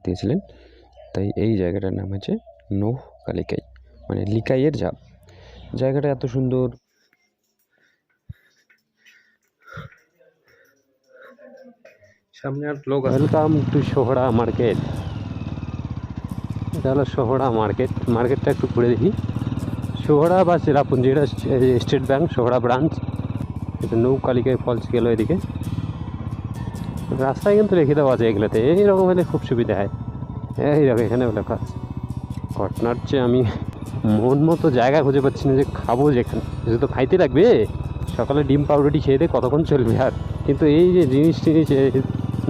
দিয়েছিলেন, তাই এই জায়গাটার নাম হচ্ছে নৌহ কালিকাই, মানে লিকাইয়ের ঝাপ। জায়গাটা এত সুন্দর। সামনে আর লোক। Welcome to Sohra market. এটা হলো সোহরা মার্কেট। মার্কেটটা একটু ঘুরে দেখি। সোহরা বা চেরাপুঞ্জি, এটা স্টেট ব্যাংক সোহরা ব্রাঞ্চ। এটা নৌ কালিকাই ফলস গেল এদিকে। রাস্তায় কিন্তু রেখে দেওয়া আছে এগুলোতে, এইরকম হলে খুব সুবিধা হয়। এইরকম এখানেও লেখা আছে। ঘটনার চেয়ে আমি মন মতো জায়গা খুঁজে পাচ্ছি না যে খাবো যেখানে। শুধু তো খাইতে লাগবে, সকালে ডিম পাউরুটি খেয়ে দিয়ে কতক্ষণ চলবে আর। কিন্তু এই যে জিনিস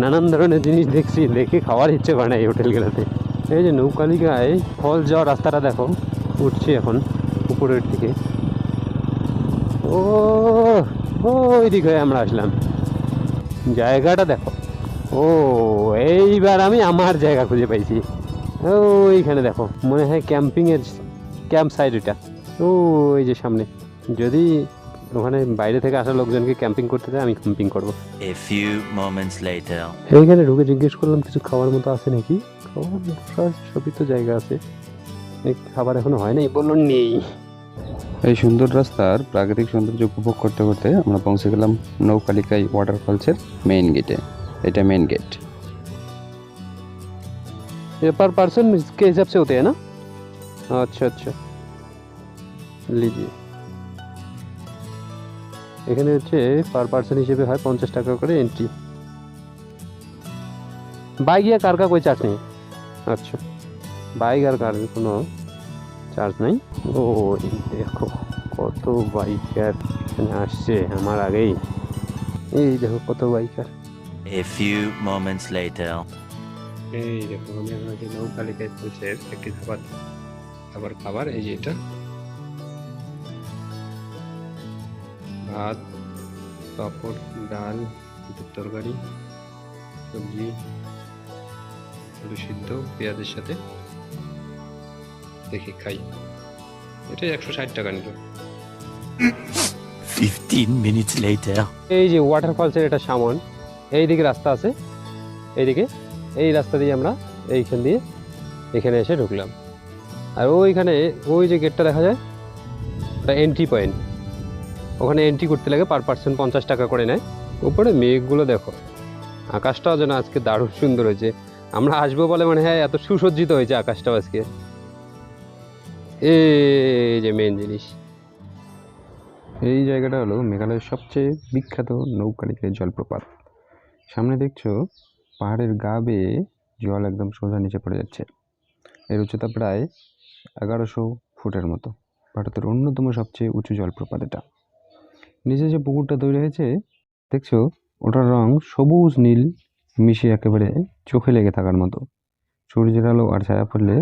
নানান ধরনের জিনিস দেখছি, দেখে খাওয়ার ইচ্ছে করে না এই হোটেলগুলোতে। এই যে নৌকালিকায় ফলস যাওয়ার রাস্তাটা দেখো, উঠছি এখন উপরের দিকে। ওই দিক হয়ে আমরা আসলাম। জায়গাটা দেখো। এইবার আমি আমার জায়গা খুঁজে পাইছি। ওইখানে দেখো, মনে হয় ক্যাম্পিংয়ের ক্যাম্প সাইড এটা। ওই যে সামনে, যদি ওখানে বাইরে থেকে আসা লোকজনকে ক্যাম্পিং করতে দেয়, আমি ক্যাম্পিং করবো। এইখানে ঢুকে জিজ্ঞেস করলাম কিছু খাওয়ার মতো আছে নাকি। খাওয়ার সবই তো জায়গা আছে, খাবার এখনো হয় নাই, বললো নেই। এই সুন্দর রাস্তার প্রাকৃতিক সৌন্দর্য উপভোগ করতে করতে আমরা পৌঁছে গেলাম নৌকালিকাই ওয়াটারফলসের মেইন গেটে। এটা मेन गेट। ये पर पर्सन के हिसाब से होते हैं ना? अच्छा अच्छा, लीजिए। এখানে হচ্ছে পার পার্সন হিসেবে হয় 50 টাকা করে এন্ট্রি। বাইক या कार का कोई चार्ज नहीं? अच्छा, বাইক আর কার কোনো চার্জ নাই। ও দেখো কত বাইকার এখানে আসছে আমার আগেই। এই দেখো কত biker. A few moments later. এই দেখো আমি এখন নৌকালিকাই ফলসের একটি খাবার। এই যে এটা ভাত, পাঁপড়, ডাল, তরকারি, সবজি, আলু সিদ্ধ পেঁয়াজের সাথে। দেখি খাই। এটা 160 টাকা নিল। 15 minutes later. এই যে ওয়াটারফলসের এটা সামন, এইদিকে রাস্তা আছে, এইদিকে এই রাস্তা দিয়ে আমরা এইখান দিয়ে এখানে এসে ঢুকলাম। আর ওইখানে ওই যে গেটটা দেখা যায়, ওটা এন্ট্রি পয়েন্ট। ওখানে এন্ট্রি করতে লাগে পার পার্সন 50 টাকা করে নেয়। উপরে মেঘগুলো দেখো, আকাশটাও যেন আজকে দারুণ সুন্দর হয়েছে। আমরা আসবো বলে মনে হয় এত সুসজ্জিত হয়েছে আকাশটাও আজকে। এই যে মেন জিনিস, এই জায়গাটা হলো মেঘালয়ের সবচেয়ে বিখ্যাত নৌকালিকাই জলপ্রপাত। সামনে দেখছো পাহাড়ের গা বেয়ে জল একদম সোজা নিচে পড়ে যাচ্ছে। এর উচ্চতা প্রায় 1100 ফুটের মতো। ভারতের অন্যতম সবচেয়ে উঁচু জলপ্রপাত এটা। নিচে যে পুকুরটা তৈরি হয়েছে দেখছো, ওটার রং সবুজ নীল মিশিয়ে একেবারে চোখে লেগে থাকার মতো। সূর্যের আলো আর ছায়া পড়লে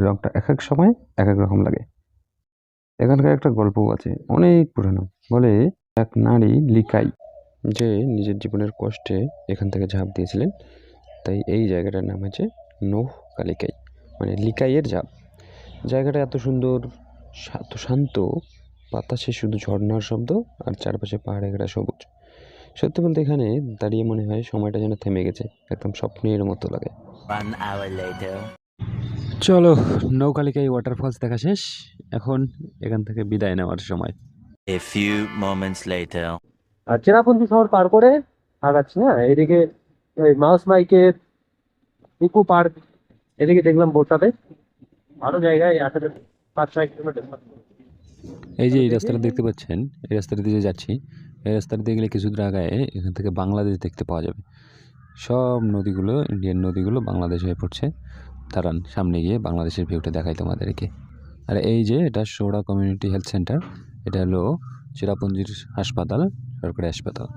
রংটা এক এক সময় এক এক রকম লাগে। এখানকার একটা গল্পও আছে, অনেক পুরানো। বলে এক নারী লিকাই যে নিজের জীবনের কষ্টে এখান থেকে ঝাঁপ দিয়েছিলেন, তাই এই জায়গাটার নাম হচ্ছে নৌহ কালিকাই, মানে লিকাইয়ের ঝাঁপ। জায়গাটা এত সুন্দর, এত শান্ত, বাতাসে শুধু ঝর্ণার শব্দ আর চারপাশে পাহাড়ে ঘেরা সবুজ। সত্যি বলতে এখানে দাঁড়িয়ে মনে হয় সময়টা যেন থেমে গেছে, একদম স্বপ্নের মতো লাগে। 1 hour later. চলো, নৌকালিকাই ওয়াটারফলস দেখা শেষ, এখন এখান থেকে বিদায় নেওয়ার সময়। A few moments later. আর চেরাপুঞ্জি শহর পার করে আগাচ্ছি না, এদিকে ওই মাউস মাইকের ইকো পার্ক, এদিকে দেখলাম বোটাতে আরো জায়গায় 5-6 কিলোমিটার। এই যে এই রাস্তাটা দেখতে পাচ্ছেন, এই রাস্তাটা দিয়ে যাচ্ছি। এই রাস্তাটা দিয়ে গেলে কিছু দূর আগায় এখান থেকে বাংলাদেশ দেখতে পাওয়া যাবে। সব নদীগুলো, ইন্ডিয়ান নদীগুলো বাংলাদেশ হয়ে পড়ছে। দাঁড়ান, সামনে গিয়ে বাংলাদেশের ভিউটা দেখাই তোমাদেরকে। আর এই যে এটা সোহরা কমিউনিটি হেলথ সেন্টার, এটা হলো চেরাপুঞ্জির হাসপাতাল, সরকারি হাসপাতাল।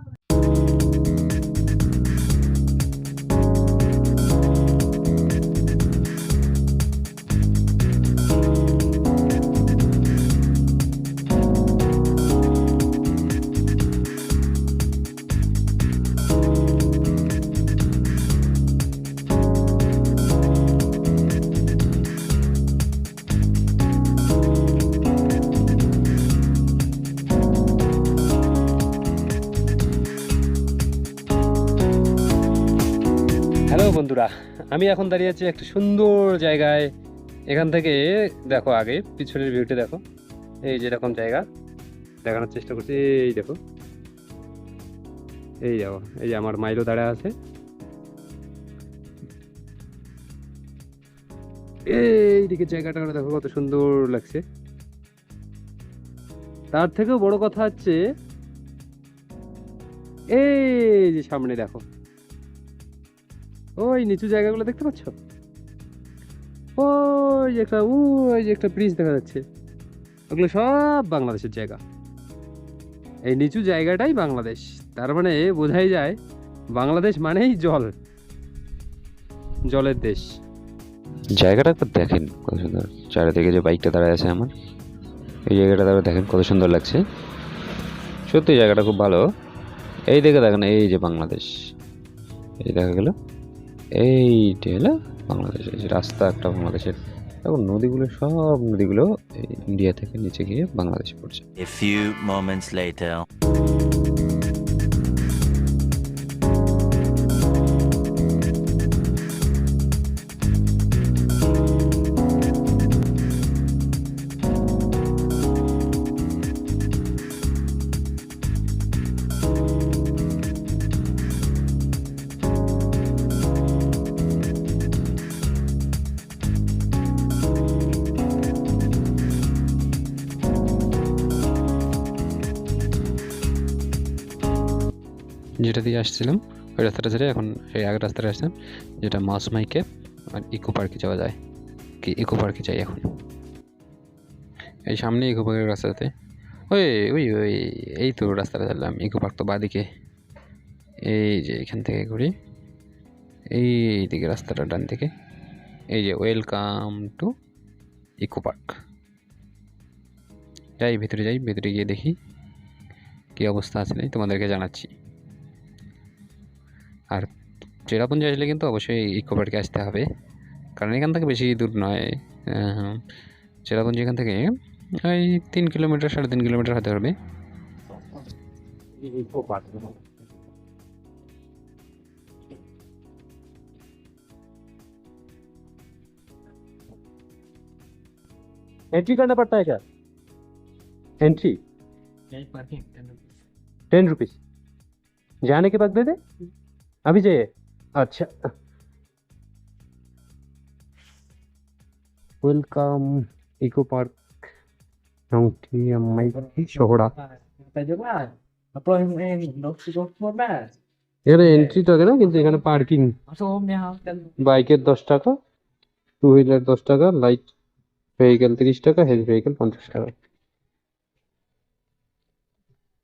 আমি এখন দাঁড়িয়ে আছি একটা সুন্দর জায়গায়। এখান থেকে দেখো, আগে পিছনের ভিউটা দেখো। এই যেরকম জায়গা দেখানোর চেষ্টা করছি, এই দেখো, এই দেখো, এই যে আমার মাইলো দাঁড়া আছে। এইদিকে জায়গাটা দেখো কত সুন্দর লাগছে। তার থেকেও বড় কথা হচ্ছে এই যে সামনে দেখো, ওই নিচু জায়গাগুলো দেখতে পাচ্ছ? ওই যে একটা ব্রিজ দেখা যাচ্ছে। ওগুলো সব বাংলাদেশের জায়গা। এই নিচু জায়গাটাই বাংলাদেশ। তার মানে বোঝাই যায় বাংলাদেশ মানেই জল, জলের দেশ। জায়গাটা একবার দেখেন কত সুন্দর, চারিদিকে যে বাইকটা দাঁড়ায় আছে আমার, এই জায়গাটা দাঁড়া দেখেন কত সুন্দর লাগছে। সত্যি জায়গাটা খুব ভালো। এই দেখে দেখেন, এই যে বাংলাদেশ, এই দেখা গেল, এইটা হলো বাংলাদেশ। এই যে রাস্তা একটা বাংলাদেশের। এখন নদীগুলো, সব নদীগুলো এই ইন্ডিয়া থেকে নিচে গিয়ে বাংলাদেশে পড়ছে। A few moments later. যেটা দিয়ে আসছিলাম ওই রাস্তাটা ছেড়ে এখন সেই আগের রাস্তাটা আসছিলাম, যেটা মাসমাইকে আর ইকো পার্কে যাওয়া যায়। কি ইকো পার্কে যাই এখন, এই সামনে ইকো পার্কের রাস্তাতে। ওই ওই ওই এই তো রাস্তাটা চাইলাম, ইকো পার্ক তো বাদিকে। এই যে এখান থেকে ঘুরি, এই দিকে রাস্তাটা ডান দিকে, এই যে ওয়েলকাম টু ইকো পার্ক। যাই ভিতরে, যাই ভিতরে গিয়ে দেখি কী অবস্থা আছে তোমাদেরকে জানাচ্ছি। আর চেরাপুঞ্জি আসলে কিন্তু অবশ্যই ইকো পার্কে আসতে হবে, কারণ এখান থেকে বেশি দূর নয়। চেরাপুঞ্জি এখান থেকে ওই 3 কিলোমিটার, 3.5 কিলোমিটার হতে পারবে। एंट्री करना पड़ता है क्या? एंट्री 10 रुपीज जाने के बाद दे दे, अभी जाइए। अच्छा, ওয়েলকাম ইকো পার্ক শহরা। এখানে এন্ট্রি থাকে না, কিন্তু এখানে পার্কিং। বাইকের 10 টাকা, টু হুইলার 10 টাকা, লাইট ভেহিকেল 30 টাকা, হেভি ভেহিকেল 50 টাকা।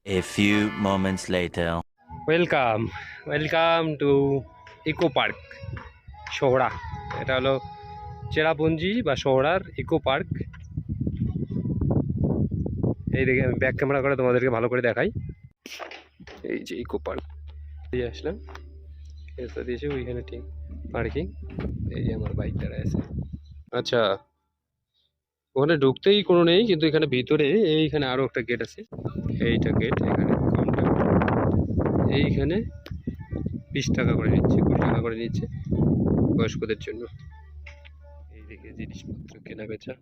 A few moments later. Welcome, welcome to eco park Sohra. এটা হলো চেরাপুঞ্জি বা শহরার ইকো পার্ক। এই দেখে আমি ব্যাক ক্যামেরা করে তোমাদেরকে ভালো করে দেখাই। এই যে ইকো পার্ক দিয়ে আসলাম, রাস্তা দিয়েছে ওইখানে ঠিক পার্কিং। এই যে আমার বাইক দাঁড়ায় আছে। আচ্ছা, ওখানে ঢুকতেই কোনো নেই, কিন্তু এখানে ভিতরে এইখানে আরও একটা গেট আছে। এইটা গেট, এখানে কাউন্টার। এইখানে 20 টাকা করে নিচ্ছে, 20 টাকা করে নিচ্ছে বয়স্কদের জন্য। এইদিকে জিনিসপত্র কেনা বেচা।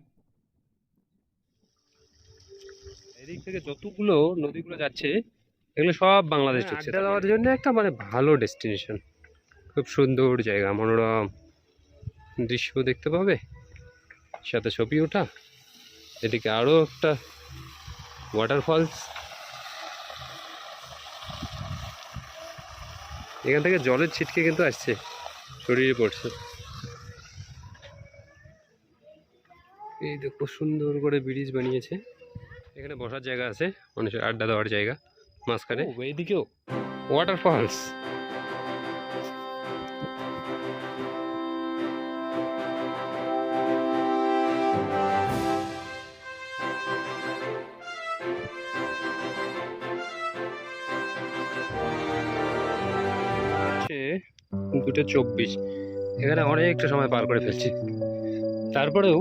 এদিক থেকে যতগুলো নদীগুলো যাচ্ছে এগুলো সব বাংলাদেশ ঢুকছে। আড্ডা দেওয়ার জন্য একটা মানে ভালো ডেস্টিনেশন, খুব সুন্দর জায়গা, মনোরম দৃশ্য দেখতে পাবে, সাথে ছবি ওঠা। এদিকে আরও একটা ওয়াটারফলস, এখান থেকে জলের ছিটকে কিন্তু আসছে, শরীরে পড়ছে। এই দেখো সুন্দর করে ব্রিজ বানিয়েছে। এখানে বসার জায়গা আছে, মানুষের আড্ডা দেওয়ার জায়গা মাঝখানে। এইদিকেও ওয়াটারফলস। হচ্ছে 2:24, এখানে অনেকটা সময় পার করে ফেলছি। তারপরেও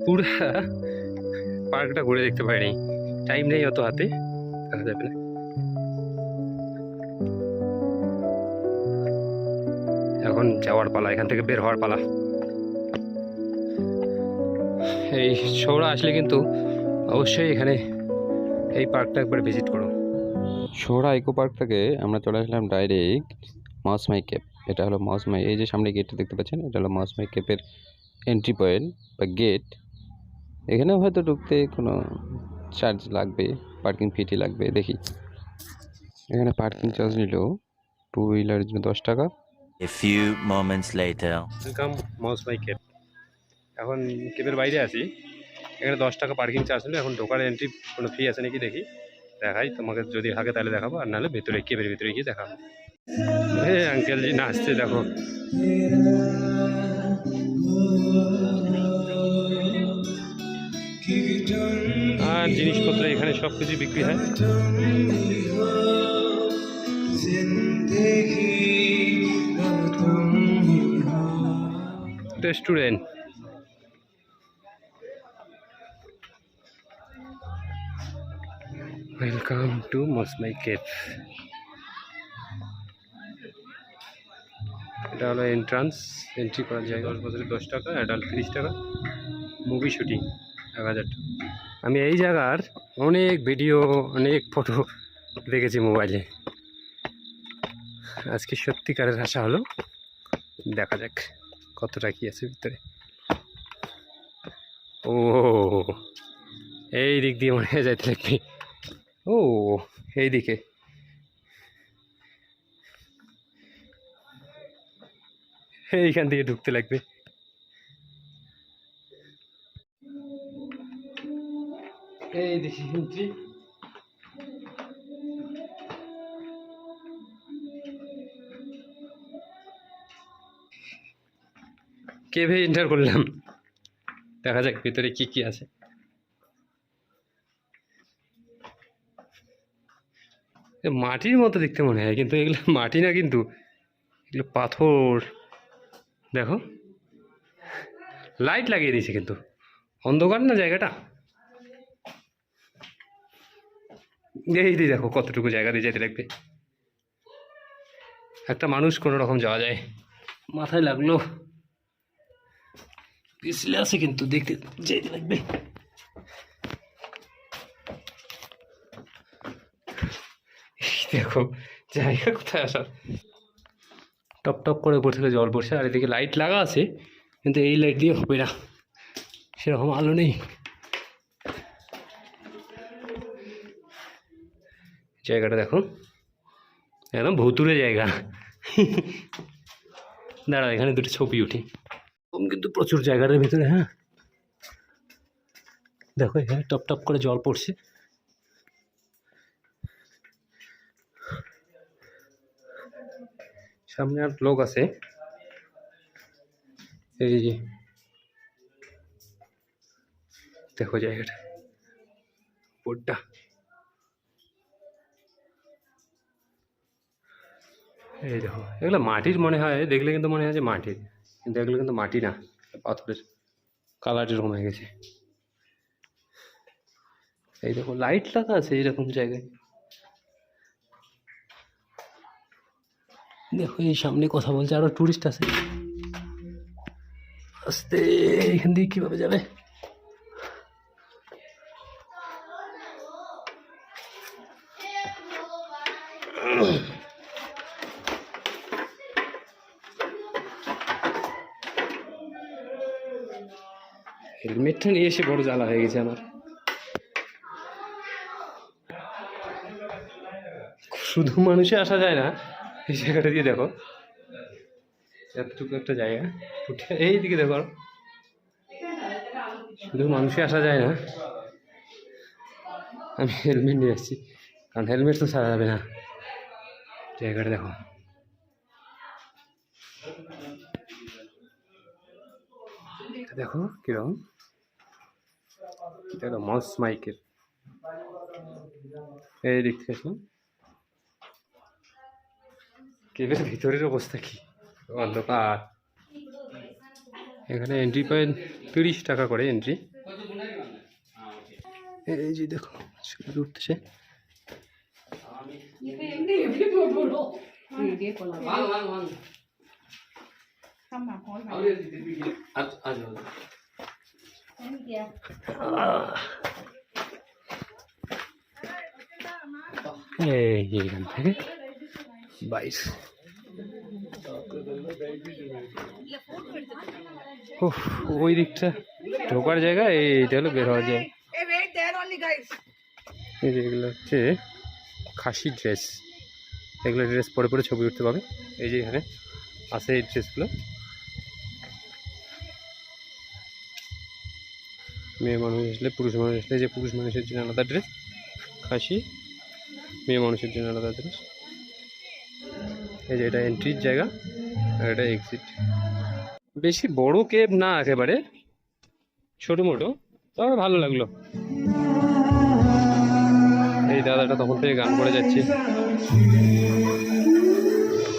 পুরো পার্কটা ঘুরে দেখতে পারিনি, টাইম নেই অত হাতে, দেখা যাবে না। এখন এখন যাওয়ার পালা, এখান থেকে বের হওয়ার পালা। এই শহরে আসলে কিন্তু অবশ্যই এখানে এই পার্কটা একবার ভিজিট করো। সোহরা ইকো পার্ক থেকে আমরা চলে আসলাম ডাইরেক্ট মাউসমাই কেপ। এটা হলো মাউসমাই, এই যে সামনে গেটটা দেখতে পাচ্ছেন, এটা হলো মাউসমাই কেপের এন্ট্রি পয়েন্ট বা গেট। এখানে হয়তো ঢুকতে কোনো চার্জ লাগবে, পার্কিং ফিটি লাগবে। দেখি এখানে পার্কিং চার্জ নিল 2 হুইলারের জন্য 10 টাকা। A few moments later. Welcome Mawsmai cave. এখন কেপের বাইরে আছি, এখানে 10 টাকা পার্কিং চার্জ নিল। এখন ঢোকার এন্ট্রি কোনো ফি আছে নাকি দেখি, দেখাই তোমাকে, যদি থাকে তাহলে দেখাবো, আর নাহলে ভেতরে কেপের ভিতরে গিয়ে দেখাবো। হ্যাঁ আঙ্কেল জি নাচছে দেখো। আর জিনিসপত্র এখানে সব কিছু বিক্রি হয়। Restaurant, welcome to Mawsmai cave. এটা হলো এন্ট্রান্স, এন্ট্রি করার জায়গা। 10 বছরে 10 টাকা, অ্যাডাল্ট 30 টাকা, মুভি শুটিং 1000 টাকা। আমি এই জায়গার অনেক ভিডিও, অনেক ফটো দেখেছি মোবাইলে। আজকে সত্যিকারের আশা হলো, দেখা যাক কতটা কি আছে ভিতরে। ও এই দিক দিয়ে মনে হয় যাইতে লাগবে। ও এইদিকে এইখান দিয়ে ঢুকতে লাগবে। এই দেখি এন্ট্রি। কেভে এন্টার করলাম, দেখা যাক ভিতরে কি কি আছে। মাটির মতো দেখতে মনে হয়, কিন্তু এগুলো মাটি না, কিন্তু এগুলো পাথর। দেখো লাইট লাগিয়ে দিয়েছে, কিন্তু অন্ধকার না জায়গাটা। এই দিয়ে দেখো কতটুকু জায়গা দিয়ে যেতে লাগবে, একটা মানুষ কোনো রকম যাওয়া যায়। মাথায় লাগলো, পিছলে আছে কিন্তু দেখতে যেতে লাগবে। দেখো জায়গা কোথায় আসার, টপ টপ করে পড়ছে, জল পড়ছে, আর এদিকে লাইট লাগা আছে, কিন্তু এই লাইট দিয়ে হবে না, সেরকম আলো নেই। জায়গাটা দেখো একদম ভুতুরে জায়গা। দাঁড়া এখানে দুটো ছবি উঠি, কিন্তু প্রচুর জায়গার ভিতরে। হ্যাঁ দেখো এখানে টপ টপ করে জল পড়ছে। সামনে আর লোক আছে, এই যে দেখো জায়গাটা, বোর্ডটা। এই দেখো এগুলো মাটির মনে হয়, দেখলে কিন্তু মনে হয় যে মাটির, কিন্তু এগুলো কিন্তু মাটি না, পাথরের কালার এরকম হয়ে গেছে। এই দেখো লাইট লাগা আছে এইরকম জায়গায়। দেখো এই সামনে কথা বলছে, আরো টুরিস্ট আছে। আস্তে এখান দিয়ে কিভাবে যাবে? হেলমেটটা নিয়ে এসে বড় জ্বালা হয়ে গেছে আমার। শুধু মানুষে আসা যায় না এই জায়গাটা দিয়ে, দেখো এতটুকু একটা জায়গা, এই দিকে দেখো শুধু মানুষে আসা যায় না। আমি হেলমেট নিয়ে আসছি, কারণ হেলমেট তো ছাড়া যাবে না। জায়গাটা দেখো, দেখো কিরকম, এটা মাউসমাই কেপ। এই দিক থেকে আসলাম, কেপের ভিতরের অবস্থা কি অন্ধকার। এখানে এন্ট্রি পয়েন্ট 30 টাকা করে এন্ট্রি। এই যে দেখো ছবি উঠতেছে। এইখান থেকে 22। ওই দিকটা ঢোকার জায়গা, এইটা হলো বের হওয়ার জায়গা। এই যে এগুলো হচ্ছে খাসি ড্রেস, এগুলো ড্রেস পরে পরে ছবি উঠতে পাবে। এই যে এখানে আছে এই ড্রেসগুলো। মেয়ে মানুষ আসলে, পুরুষ মানুষ আসলে, যে পুরুষ মানুষের জন্য আলাদা ড্রেস, খাসি মেয়ে মানুষের জন্য আলাদা ড্রেস। এই যে এটা এন্ট্রির জায়গা আর এটা এক্সিট। বেশি বড় কেভ না, একেবারে ছোটো মোটো, তবে ভালো লাগলো। এই দাদাটা তখন থেকে গান করে যাচ্ছে,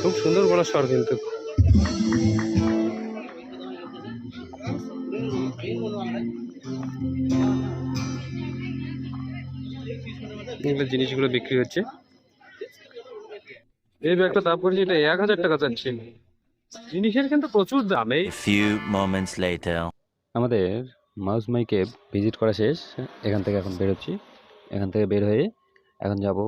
খুব সুন্দর গলার স্বর কিন্তু। এগুলো জিনিসগুলো বিক্রি হচ্ছে। এই ব্যাগটা দাম করেছে, এটা 1000 টাকা চাচ্ছে। জিনিসের কিন্তু প্রচুর দাম। এই A few moments later. আমাদের মাউসমাই কেভ ভিজিট করা শেষ। এখান থেকে এখন বেরোচ্ছি। এখান থেকে বের হয়ে এখন যাব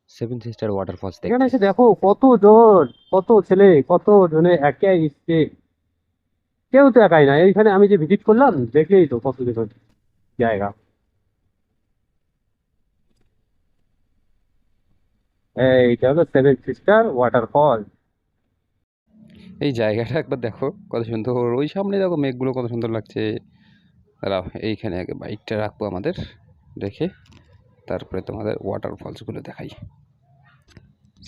সেভেন সিস্টার ওয়াটারফলস দেখতে। এখানে এসে দেখো কত জন, কত ছেলে, কত জনে একে এসছে। কেউ তো একাই না, এইখানে আমি যে ভিজিট করলাম দেখলেই তো কত জন জায়গা। এইটা হলো সেভেন সিস্টার ওয়াটারফল। এই জায়গাটা একবার দেখো কত সুন্দর। ওই সামনে দেখো মেঘগুলো কত সুন্দর লাগছে। দাঁড়াও, এইখানে আগে বাইকটা রাখবো আমাদের, রেখে তারপরে তোমাদের ওয়াটারফলসগুলো দেখাই।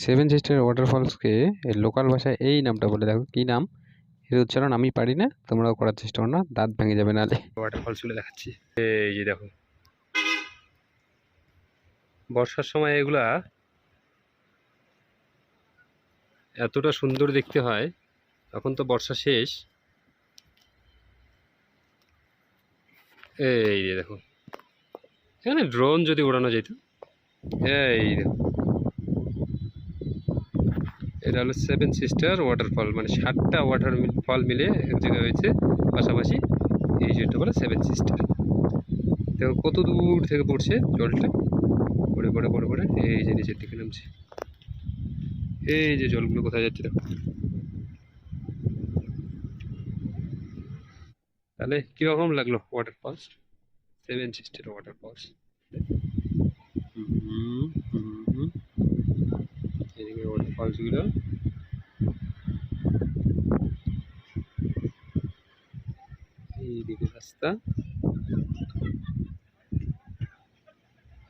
সেভেন সিস্টার ওয়াটারফলসকে লোকাল ভাষায় এই নামটা বলে, দেখো কী নাম, এর উচ্চারণ আমি পারি না, তোমরাও করার চেষ্টা করো না, দাঁত ভেঙে যাবে নালে। ওয়াটারফলসগুলো দেখাচ্ছি। এই যে দেখো, বর্ষার সময় এগুলা এতটা সুন্দর দেখতে হয়। এখন তো বর্ষা শেষ। এই যে দেখো, এখানে ড্রোন যদি ওড়ানো যেত। এই দেখো, এটা হলো সেভেন সিস্টার ওয়াটারফল, মানে 7টা ওয়াটারফল মিলে এক জায়গায় হয়েছে পাশাপাশি। এই যেটা বলে সেভেন সিস্টার। দেখো কত দূর থেকে পড়ছে জলটা, পড়ে পড়ে পড়ে পড়ে এই যে নিচের দিকে নামছে। এই যে জলগুলো কোথায় যাচ্ছে দেখো। তাহলে কিরকম লাগলো ওয়াটারফলস, সেভেন সিস্টার ওয়াটারফলস? এদিকে ওয়াটারফলসগুলো, এইদিকে রাস্তা,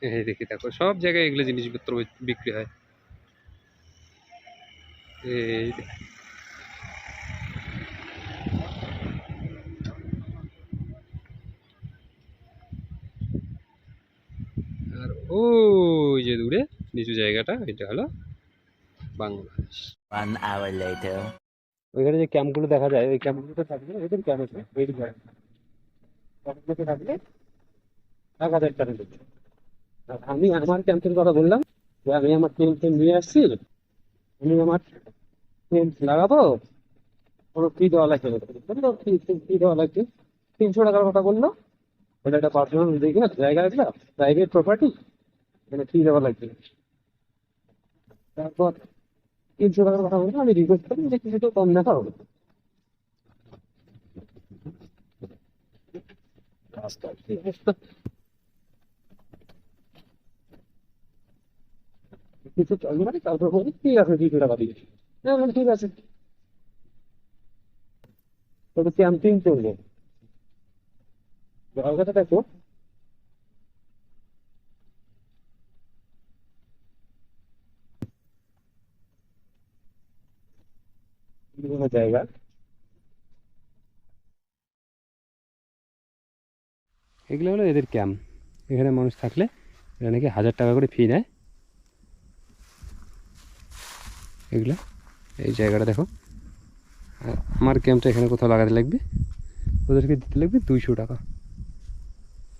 এইদিকে দেখো সব জায়গায় এগুলো জিনিসপত্র বিক্রি হয়। এই দেখো। আর ওই যে দূরে নিচু জায়গাটা, এটা হলো বাংলাদেশ। 1 hour later. ওইখানে যে ক্যাম্পগুলো দেখা যায়, ওই ক্যাম্পগুলোতে থাকলে ওদের ক্যাম্প আছে ওয়েট করে, ক্যাম্পগুলোতে থাকলে 1000 টাকা দিচ্ছে। আর আমি আমার ক্যাম্পের কথা বললাম যে আমি আমার টেন্ট নিয়ে আসছি, আমি আমার টেন্ট লাগাবো, কোনো ফি দেওয়া লাগবে না। বললো ফি দেওয়া লাগবে, 300 টাকার কথা বললো। ওটা একটা পার্সোনাল দেখে জায়গা, একটা প্রাইভেট প্রপার্টি, এখানে ফি দেওয়া লাগবে। তারপর 300 টাকার কথা বললো, আমি রিকোয়েস্ট করি যে কিছু তো কম দেখা হবে। কিছু চলবে না, তারপর বলি ঠিক আছে 200 টাকা দিয়েছি। ঠিক আছে, তবে ক্যাম্পিং করবো। জায়গাটা দেখো, বিভিন্ন জায়গা। এগুলো হলো এদের ক্যাম্প। এখানে মানুষ থাকলে এটা নাকি 1000 টাকা করে ফি নেয়। এগুলো এই জায়গাটা দেখো। আর আমার ক্যাম্পটা এখানে কোথাও লাগাতে লাগবে, ওদেরকে দিতে লাগবে 200 টাকা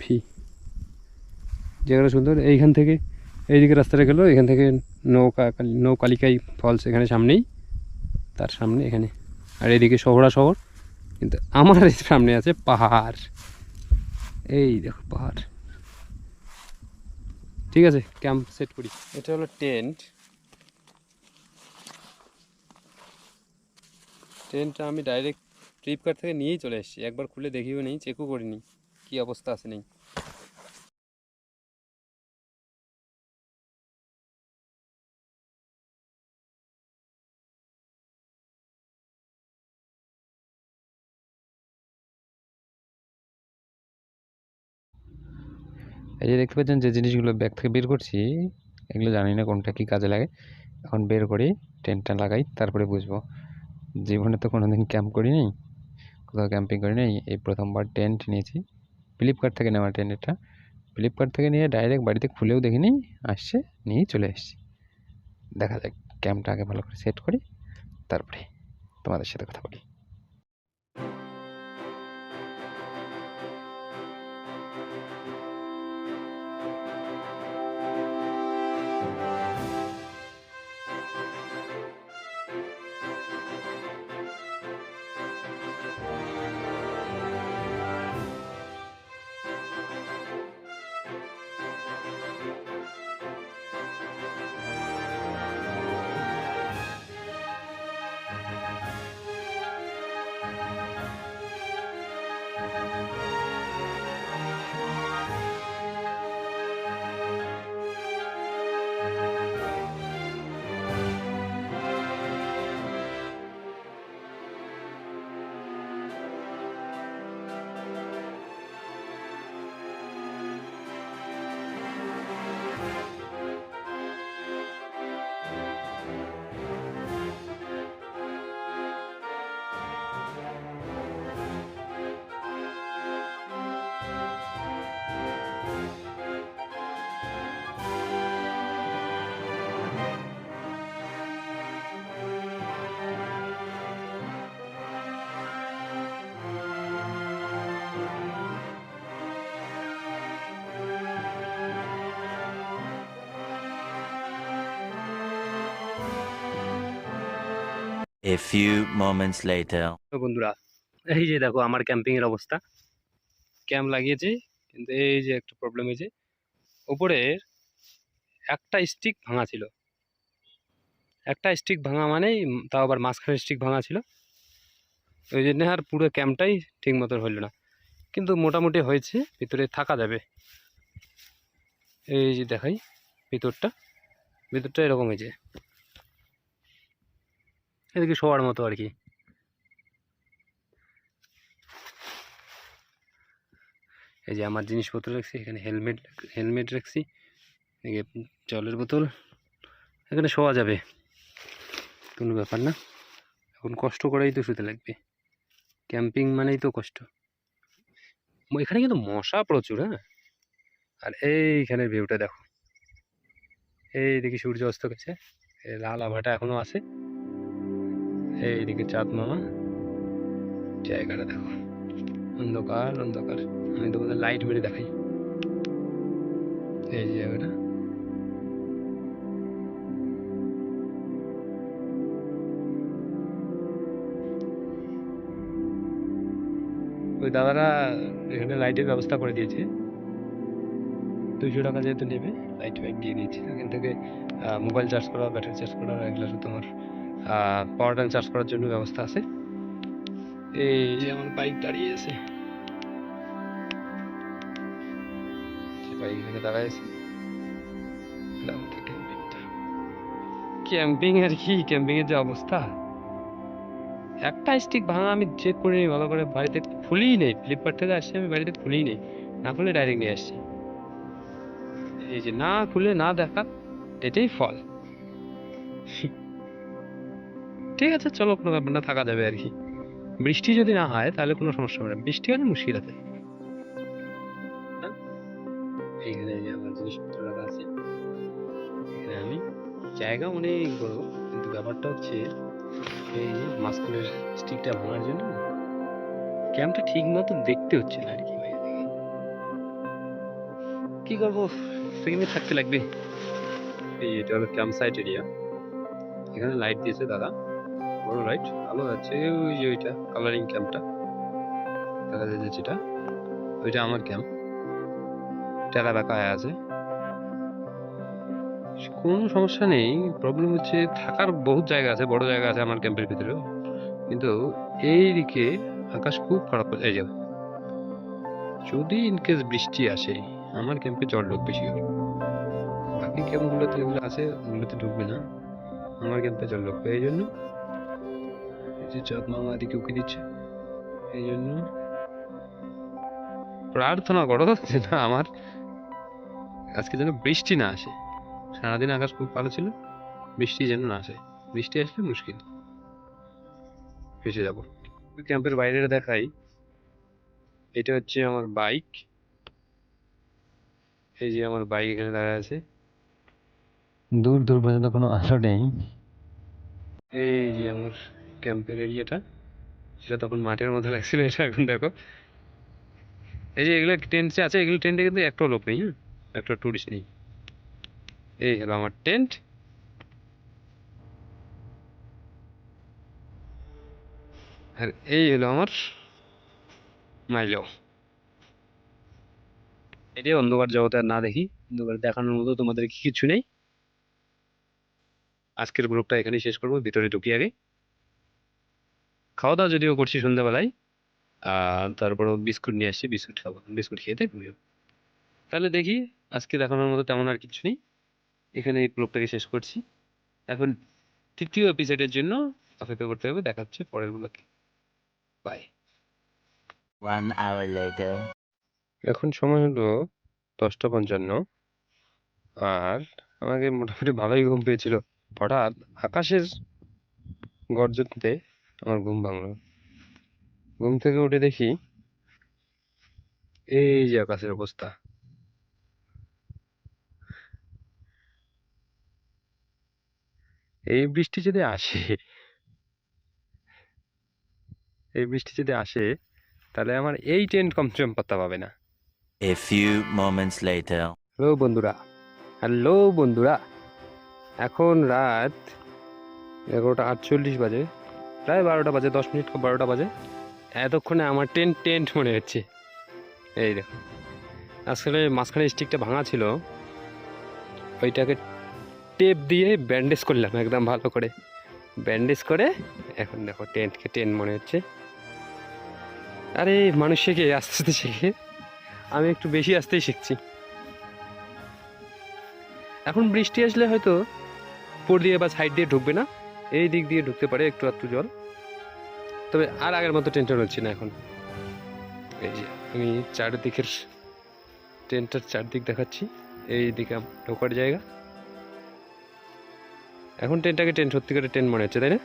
ফি। জায়গাটা সুন্দর। এইখান থেকে এইদিকে রাস্তাটা গেলো, এখান থেকে নৌকালিকাই ফলস এখানে সামনেই, তার সামনে এখানে আর এদিকে শহর, কিন্তু আমার এই সামনে আছে পাহাড়। এই দেখো পাহাড়। ঠিক আছে, ক্যাম্প সেট করি। এটা হলো টেন্টটা আমি ডাইরেক্ট ফ্লিপকার্ট থেকে নিয়েই চলে এসেছি, একবার খুলে দেখিও নেই, চেকও করিনি কী অবস্থা আছে নেই। এই যে দেখতে পাচ্ছেন যে জিনিসগুলো ব্যাগ থেকে বের করছি, এগুলো জানি না কোনটা কী কাজে লাগে। এখন বের করি, টেন্টটা লাগাই, তারপরে বুঝবো। জীবনে তো কোনোদিন ক্যাম্প করিনি, কোথাও ক্যাম্পিং করিনি, এই প্রথমবার টেন্ট নিয়েছি। ফ্লিপকার্ট থেকে নেওয়া টেন্ট এটা। ফ্লিপকার্ট থেকে নিয়ে ডাইরেক্ট বাড়িতে খুলেও দেখিনি, আসছে নিয়েই চলে এসেছি। দেখা যাক, ক্যাম্পটা আগে ভালো করে সেট করি, তারপরে তোমাদের সাথে কথা বলি। A few moments later. তো বন্ধুরা, এই যে দেখো আমার ক্যাম্পিংয়ের অবস্থা। ক্যাম্প লাগিয়েছি, কিন্তু এই যে একটা প্রবলেম হয়েছে, ওপরের একটা স্টিক ভাঙা ছিল। একটা স্টিক ভাঙা মানেই তাও আবার মাঝখানে স্টিক ভাঙা ছিল, ওই জন্য আর পুরো ক্যাম্পটাই ঠিক মতো হলো না। কিন্তু মোটামুটি হয়েছে, ভিতরে থাকা যাবে। এই যে দেখাই ভিতরটা, ভিতরটা এরকম হয়েছে, এদিকে শোয়ার মতো আর কি। এই যে আমার জিনিসপত্র রাখছি এখানে, হেলমেট রাখছি, এদিকে জলের বোতল, এখানে শোয়া যাবে, কোনো ব্যাপার না। এখন কষ্ট করাই তো শুতে লাগবে, ক্যাম্পিং মানেই তো কষ্ট। এখানে কিন্তু মশা প্রচুর, হ্যাঁ। আর এইখানের ভিউটা দেখো, এইদিকে সূর্য অস্ত গেছে, এই লাল আভাটা এখনো আছে, এইদিকে চাঁদ মামা। জায়গাটা দেখো, অন্ধকার অন্ধকার। আমি তোমাদের লাইট মেরে দেখাই, এই যে জায়গাটা। ওই দাদারা এখানে লাইটের ব্যবস্থা করে দিয়েছে, 200 টাকা যেহেতু নেবে, লাইট ফাইট দিয়ে দিয়েছে। এখান থেকে মোবাইল চার্জ করা, ব্যাটারি চার্জ করা, এগুলো তোমার পাওয়ার ব্যাংক চার্জ করার জন্য ব্যবস্থা আছে। এই যে আমার বাইক দাঁড়িয়ে আছে, বাইক এখানে দাঁড়ায় আছে। ক্যাম্পিং আর কি, ক্যাম্পিং এর যে অবস্থা, একটা স্টিক ভাঙা আমি চেক করে নিই ভালো করে, বাড়িতে খুলেই নেই। ফ্লিপকার্ট থেকে আসছি আমি, বাড়িতে খুলেই নেই, না খুলে ডাইরেক্ট নিয়ে আসছি। এই যে না খুলে না দেখা, এটাই ফল। ঠিক আছে, চলো, কোনো ব্যাপার না, থাকা যাবে আর কি। বৃষ্টি যদি না হয় তাহলে কোনো সমস্যা হবে না, বৃষ্টি হলে মুশকিল আছে। এইখানে যে আমার জিনিসপত্র রাখা আছে, এখানে আমি, জায়গা অনেক বড়, কিন্তু ব্যাপারটা হচ্ছে এই যে মাঝখানের স্টিকটা ভাঙার জন্য ক্যাম্পটা ঠিক মতো দেখতে হচ্ছে না আর কি। কি করবো, সেখানে থাকতে লাগবে। এই এটা হলো ক্যাম্প সাইট এরিয়া, এখানে লাইট দিয়েছে দাদা, বড় লাইট আলো আছে, ওই যে ওইটা কালারিং ক্যাম্পটা দেখা যাচ্ছে, যেটা ওইটা আমার ক্যাম্প, টেরা বাঁকা আছে, কোনো সমস্যা নেই। প্রবলেম হচ্ছে থাকার বহুত জায়গা আছে, বড় জায়গা আছে আমার ক্যাম্পের ভিতরেও, কিন্তু এই দিকে আকাশ খুব খারাপ হয়ে যাবে। যদি ইনকেস বৃষ্টি আসে আমার ক্যাম্পে জল ঢুকবে শিওর, বাকি ক্যাম্পগুলোতে যেগুলো আছে ওগুলোতে ঢুকবে না, আমার ক্যাম্পে জল ঢুকবে। এই জন্য এই যে চাঁদ মামা এদিকে উকি দিচ্ছে, এই জন্য প্রার্থনা করো যে না আমার আজকে যেন বৃষ্টি না আসে। সারাদিন আকাশ খুব ভালো ছিল, বৃষ্টি যেন না আসে, বৃষ্টি আসলে মুশকিল, ফেসে যাবো। ক্যাম্পের বাইরে দেখাই, এটা হচ্ছে আমার বাইক, এই যে আমার বাইক এখানে দাঁড়ায় আছে, দূর দূর পর্যন্ত কোনো আলো নেই। এই যে আমার ক্যাম্পের এরিয়াটা, সেটা তখন মাঠের মধ্যে লাগছিল, এটা এখন দেখো। এই যে এগুলো টেন্টে আছে, এগুলো টেন্টে কিন্তু একটাও লোক নেই, হ্যাঁ, একটা টুরিস্ট নেই। এই হলো আমার টেন্ট, আর এই হলো আমার মাইলো। এটাই অন্ধকার জগতে আর না দেখি, অন্ধকার দেখানোর মতো তোমাদের কি কিছু নেই। আজকের গ্রুপটা এখানেই শেষ করবো, ভিতরে ঢুকি আগে। খাওয়া দাওয়া যদিও করছি সন্ধ্যাবেলায়, তারপরও বিস্কুট নিয়ে আসছি, বিস্কুট খাবো, বিস্কুট খেয়ে দেখবো। তাহলে দেখি, আজকে দেখানোর মতো তেমন আর কিছু নেই, এখানে এই গ্রুপটাকে শেষ করছি। এখন তৃতীয় এপিসোডের জন্য অপেক্ষা করতে হবে, দেখাচ্ছে পরের গুলোকে। বাই। 1 hour later. এখন সময় হলো 10টা 55, আর আমাকে মোটামুটি ভালোই ঘুম পেয়েছিল। হঠাৎ আকাশের গর্জনতে আমার ঘুম ভাঙলো। ঘুম থেকে উঠে দেখি এই যে আকাশের অবস্থা। এই বৃষ্টি যদি আসে, এই বৃষ্টি যদি আসে, তাহলে আমার এই টেন্ট কমসে কম পাত্তা পাবে না। A few moments later. Hello বন্ধুরা, হ্যালো বন্ধুরা, এখন রাত 11টা 48 বাজে, প্রায় 12টা বাজে, 10 মিনিট 12টা বাজে। এতক্ষণে আমার টেন্ট মনে হচ্ছে। এই দেখো, আসলে মাঝখানে স্টিকটা ভাঙা ছিল, ওইটাকে টেপ দিয়ে ব্যান্ডেজ করলাম একদম ভালো করে, ব্যান্ডেজ করে এখন দেখো টেন্টকে টেন্ট মনে হচ্ছে। আরে মানুষ শেখে আস্তে আস্তে শেখে, আমি একটু বেশি আসতেই শিখছি। এখন বৃষ্টি আসলে হয়তো উপর দিয়ে বা সাইড দিয়ে ঢুকবে না, এই দিক দিয়ে ঢুকতে পারে একটু একটু জল, তবে আর আগের মতো টেনশন হচ্ছে না এখন। এই যে আমি চারদিকের টেন্টটার চারদিক দেখাচ্ছি, এই দিকে ঢোকার জায়গা। এখন টেন্টটাকে টেন্ট সত্যিকারের টেন্ট মনে হচ্ছে, তাই না?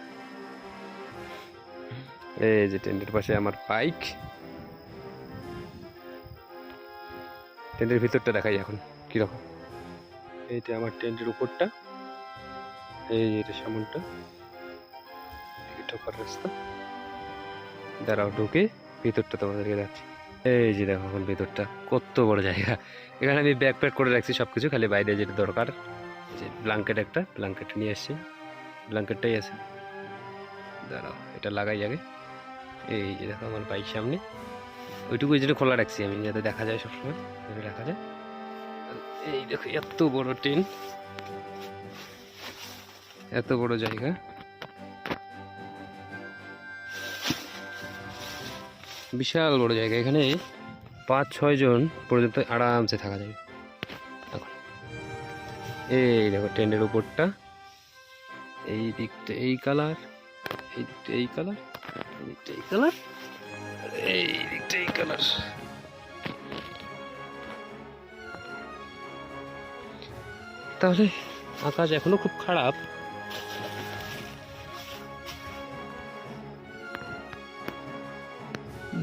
এই যে টেন্টের পাশে আমার বাইক, টেন্টের ভিতরটা দেখাই এখন কিরকম। এইটা আমার টেন্টের উপরটা, এই যে এটা সামনটা, ঢোকার রাস্তা। দাঁড়াও ঢুকে ভিতরটা তোমাদেরকে যাচ্ছি। এই যে দেখো এখন ভিতরটা কত বড় জায়গা, এখানে আমি ব্যাগ প্যাক করে রাখছি সব কিছু, খালি বাইরে যেটা দরকার, যে ব্ল্যাঙ্কেট, একটা ব্ল্যাঙ্কেট নিয়ে এসছি, ব্ল্যাঙ্কেটটাই আছে। দাঁড়াও এটা লাগাই আগে। এই যে দেখো আমার বাইক সামনে, ওইটুকু যেটা খোলা রাখছি আমি, যাতে দেখা যায় সবসময়, যাতে দেখা যায়। এই দেখো এত বড় টেন্ট, এত বড় জায়গা, বিশাল বড় জায়গা, এখানে 5-6 জন পর্যন্ত আরামসে থাকা যাবে। এখন এই দেখো টেন্টের উপরটা, এই দিকটা এই কালার, এই দিকটা এই কালার, এই দিকটা এই কালার, এই দিকটা এই কালার। তাহলে আকাশ এখনো খুব খারাপ,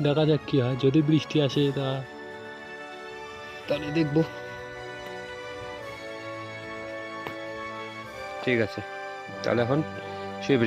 দেখা যাক কি হয়। যদি বৃষ্টি আসে তাহলে দেখবো। ঠিক আছে, তাহলে এখন শুয়ে